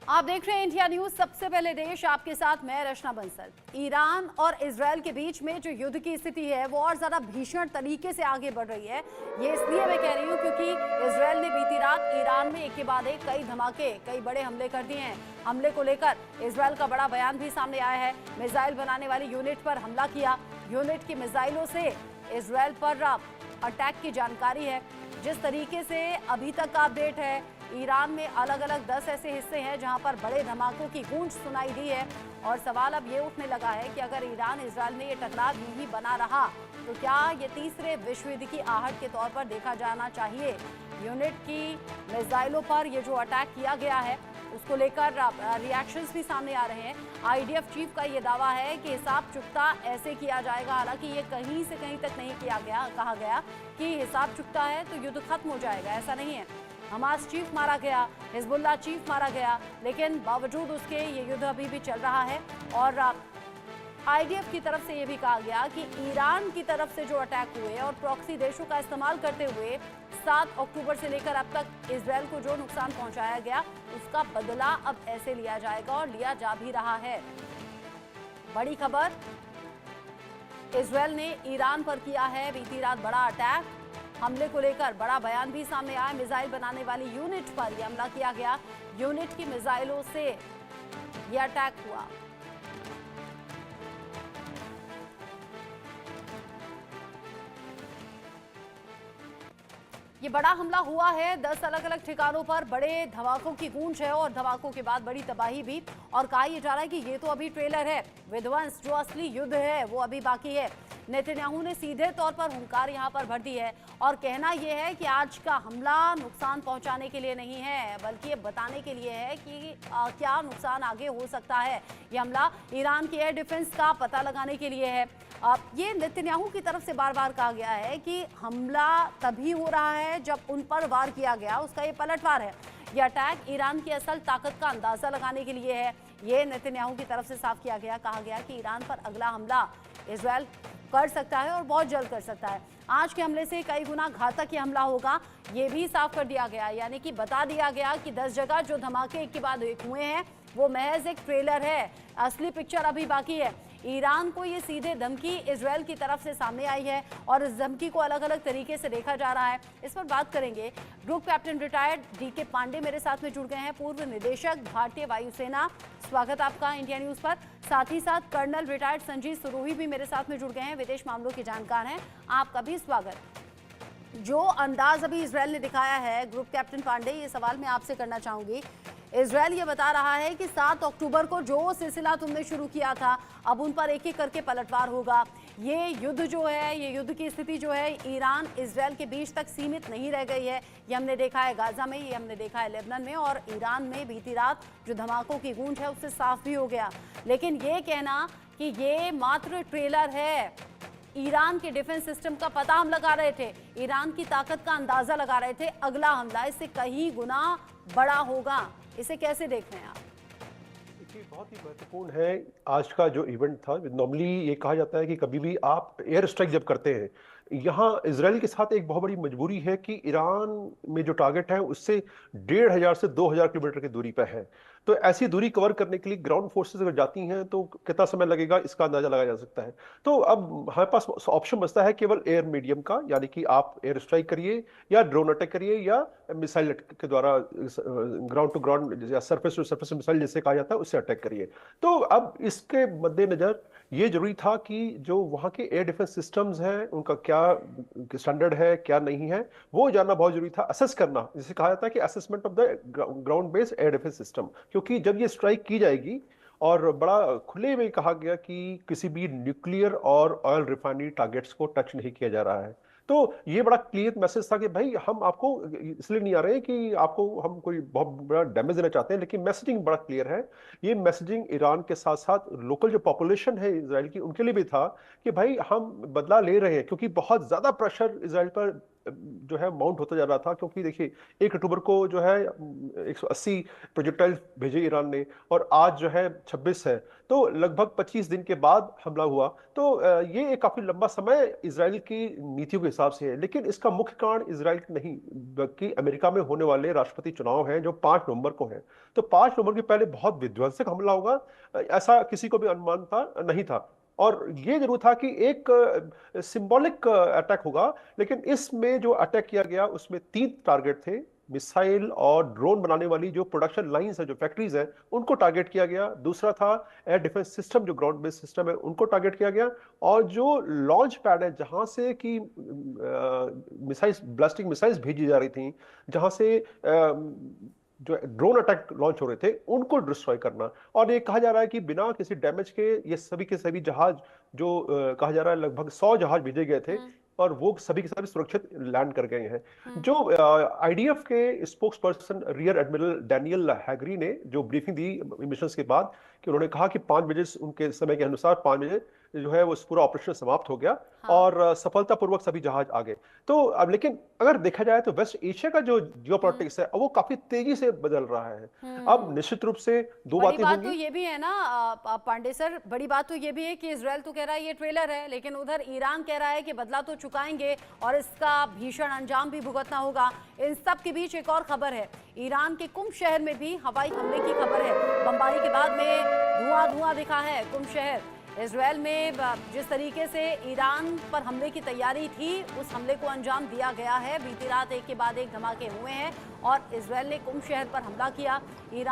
आप देख रहे हैं इंडिया न्यूज। सबसे पहले देश आपके साथ मैं रचना बंसल। ईरान और इजरायल के बीच में जो युद्ध की स्थिति है वो और ज्यादा भीषण तरीके से आगे बढ़ रही है। ये इसलिए मैं कह रही हूँ क्योंकि इजरायल ने बीती रात ईरान में एक के बाद एक कई धमाके, कई बड़े हमले कर दिए हैं। हमले को लेकर इजरायल का बड़ा बयान भी सामने आया है। मिसाइल बनाने वाली यूनिट पर हमला किया। यूनिट की मिसाइलों से इजरायल पर अटैक की जानकारी है। जिस तरीके से अभी तक का अपडेट है, ईरान में अलग अलग 10 ऐसे हिस्से हैं जहां पर बड़े धमाकों की गूंज सुनाई दी है। और सवाल अब ये उठने लगा है कि अगर ईरान इजरायल में ये टकराव यूं ही बना रहा तो क्या ये तीसरे विश्व युद्ध की आहट के तौर पर देखा जाना चाहिए। यूनिट की मिसाइलों पर ये जो अटैक किया गया है उसको लेकर रिएक्शंस भी सामने आ रहे हैं। आईडीएफ चीफ का ये दावा है कि हिसाब चुकता ऐसे किया जाएगा। हालांकि ये कहीं से कहीं तक नहीं कहा गया कि हिसाब चुकता है तो युद्ध खत्म हो जाएगा, ऐसा नहीं है। हमास चीफ मारा गया, हिजबुल्लाह चीफ मारा गया, लेकिन बावजूद उसके ये युद्ध अभी भी चल रहा है। और आईडीएफ की तरफ से ये भी कहा गया कि ईरान की तरफ से जो अटैक हुए और प्रॉक्सी देशों का इस्तेमाल करते हुए 7 अक्टूबर से लेकर अब तक इजरायल को जो नुकसान पहुंचाया गया उसका बदला अब ऐसे लिया जाएगा और लिया जा भी रहा है। बड़ी खबर, इजरायल ने ईरान पर किया है बीती रात बड़ा अटैक। हमले को लेकर बड़ा बयान भी सामने आया। मिसाइल बनाने वाली यूनिट पर यह हमला किया गया। यूनिट की मिसाइलों से यह अटैक हुआ। ये बड़ा हमला हुआ है। 10 अलग अलग ठिकानों पर बड़े धमाकों की गूंज है और धमाकों के बाद बड़ी तबाही भी। और कहा यह जा रहा है कि ये तो अभी ट्रेलर है, विध्वंस जो असली युद्ध है वो अभी बाकी है। नेतन्याहू ने सीधे तौर पर हुंकार यहां पर भर दी है और कहना यह है कि आज का हमला नुकसान पहुंचाने के लिए नहीं है बल्कि ये बताने के लिए है कि क्या नुकसान आगे हो सकता है। ये हमला ईरान की एयर डिफेंस का पता लगाने के लिए है। ये नेतन्याहू की तरफ से बार बार कहा गया है कि हमला तभी हो रहा है जब उन पर वार किया गया, उसका ये पलटवार है। यह अटैक ईरान की असल ताकत का अंदाजा लगाने के लिए है। ये नेतन्याहू की तरफ से साफ किया गया। कहा गया कि ईरान पर अगला हमला इजरायल कर सकता है और बहुत जल्द कर सकता है। आज के हमले से कई गुना घातक ये हमला होगा, ये भी साफ कर दिया गया। यानी कि बता दिया गया कि 10 जगह जो धमाके एक के बाद एक हुए हैं वो महज एक ट्रेलर है, असली पिक्चर अभी बाकी है। ईरान को ये सीधे धमकी इजरायल की तरफ से सामने आई है और इस धमकी को अलग अलग तरीके से देखा जा रहा है। इस पर बात करेंगे। Group captain retired DK Pandey मेरे साथ में जुड़ गए हैं, पूर्व निदेशक भारतीय वायुसेना। स्वागत आपका इंडिया न्यूज पर। साथ ही साथ कर्नल रिटायर्ड संजीव सुरोही भी मेरे साथ में जुड़ गए हैं, विदेश मामलों के जानकार हैं, आपका भी स्वागत। जो अंदाज अभी इजरायल ने दिखाया है, ग्रुप कैप्टन पांडे, ये सवाल मैं आपसे करना चाहूंगी। इजरायल ये बता रहा है कि 7 अक्टूबर को जो सिलसिला तुमने शुरू किया था अब उन पर एक एक करके पलटवार होगा। ये युद्ध जो है, ये युद्ध की स्थिति जो है ईरान इजरायल के बीच तक सीमित नहीं रह गई है। ये हमने देखा है गाजा में, ये हमने देखा है लेबनान में और ईरान में बीती रात जो धमाकों की गूंज है उससे साफ भी हो गया। लेकिन ये कहना कि ये मात्र ट्रेलर है, ईरान के डिफेंस सिस्टम का पता हम लगा रहे थे, ईरान की ताकत का अंदाजा लगा रहे थे, अगला हमला इससे कहीं गुना बड़ा होगा, इसे कैसे देख रहे हैं आप? देखिए, बहुत ही महत्वपूर्ण है आज का जो इवेंट था। नॉर्मली ये कहा जाता है कि कभी भी आप एयर स्ट्राइक जब करते हैं, यहाँ इजराइल के साथ एक बहुत बड़ी मजबूरी है कि ईरान में जो टारगेट है उससे 1500 से 2000 किलोमीटर की दूरी पर है। तो ऐसी दूरी कवर करने के लिए ग्राउंड फोर्सेस अगर जाती हैं तो कितना समय लगेगा इसका अंदाजा लगाया जा सकता है। तो अब हमारे पास ऑप्शन बचता है केवल एयर मीडियम का, यानी कि आप एयर स्ट्राइक करिए या ड्रोन अटैक करिए या मिसाइल के द्वारा ग्राउंड टू ग्राउंड या सरफेस टू सरफेस मिसाइल जिसे कहा जाता है उससे अटैक करिए। तो अब इसके मद्देनजर ये जरूरी था कि जो वहाँ के एयर डिफेंस सिस्टम्स हैं उनका क्या स्टैंडर्ड है क्या नहीं है वो जानना बहुत जरूरी था, असेस करना, जिसे कहा जाता है कि assessment of the ground based air defence system. क्योंकि जब ये स्ट्राइक की जाएगी, और बड़ा खुले में कहा गया कि किसी भी न्यूक्लियर और ऑयल रिफाइनरी टारगेट्स को टच नहीं किया जा रहा है। तो ये बड़ा क्लियर मैसेज था कि भाई हम आपको इसलिए नहीं आ रहे हैं कि आपको हम कोई बहुत बड़ा डैमेज देना चाहते हैं, लेकिन मैसेजिंग बड़ा क्लियर है। ये मैसेजिंग ईरान के साथ साथ लोकल जो पॉपुलेशन है इसराइल की उनके लिए भी था कि भाई हम बदला ले रहे हैं, क्योंकि बहुत ज्यादा प्रेशर इसराइल पर जो है माउंट होता जा रहा था, क्योंकि देखिए 1 अक्टूबर को जो है 180 प्रोजेक्टाइल भेजे ईरान ने, और आज जो है 26 है, तो लगभग 25 दिन के बाद हमला हुआ। तो ये एक काफी लंबा समय इजराइल की नीतियों के हिसाब से है, लेकिन इसका मुख्य कारण इजराइल नहीं बल्कि अमेरिका में होने वाले राष्ट्रपति चुनाव हैं जो 5 नवंबर को हैं। तो 5 नवंबर के पहले बहुत विध्वंसक हमला होगा, ऐसा किसी को भी अनुमान था नहीं था। और ये जरूर था कि एक सिंबॉलिक अटैक होगा, लेकिन इसमें जो अटैक किया गया उसमें 3 टारगेट थे। मिसाइल और ड्रोन बनाने वाली जो प्रोडक्शन लाइंस है, जो फैक्ट्रीज हैं, उनको टारगेट किया गया। दूसरा था एयर डिफेंस सिस्टम, जो ग्राउंड बेस्ड सिस्टम है, उनको टारगेट किया गया। और जो लॉन्च पैड है जहां से कि मिसाइल ब्लास्टिंग मिसाइल्स भेजी जा रही थी, जहां से जो ड्रोन अटैक लॉन्च हो रहे थे, उनको डिस्ट्रॉय करना। और ये कहा जा रहा है कि बिना किसी डैमेज के ये सभी के सभी जहाज, जो कहा जा रहा है लगभग 100 जहाज भेजे गए थे, और वो सभी के सभी सुरक्षित लैंड कर गए हैं। जो आईडीएफ के spokesperson rear admiral Daniel Hagari ने जो ब्रीफिंग दी मिशंस के बाद, कि उन्होंने कहा कि 5 बजे, उनके समय के अनुसार 5 बजे जो है वो पूरा ऑपरेशन समाप्त हो गया। हाँ। और सफलतापूर्वक सभी जहाज आ गए। तो अब लेकिन अगर देखा जाए तो वेस्ट एशिया का जो जियोपॉलिटिक्स है वो काफी तेजी से बदल रहा है। अब निश्चित रूप से दो बड़ी बातें बात तो होंगी। ये भी है ना पांडे सर, बड़ी बात तो ये भी है कि इजराइल तो कह रहा है ये ट्रेलर है, लेकिन उधर ईरान कह रहा है कि बदला तो चुकाएंगे और इसका भीषण अंजाम भी भुगतना होगा। इन सब के बीच एक और खबर है, ईरान के कुम शहर में भी हवाई हमले की खबर है। बमबारी के बाद में धुआं दिखा है कुम शहर। इजराइल में जिस तरीके से ईरान पर हमले की तैयारी थी, उस हमले को अंजाम दिया गया है। बीती रात एक के बाद एक धमाके हुए हैं और इजराइल ने कुम शहर पर हमला किया। ईरान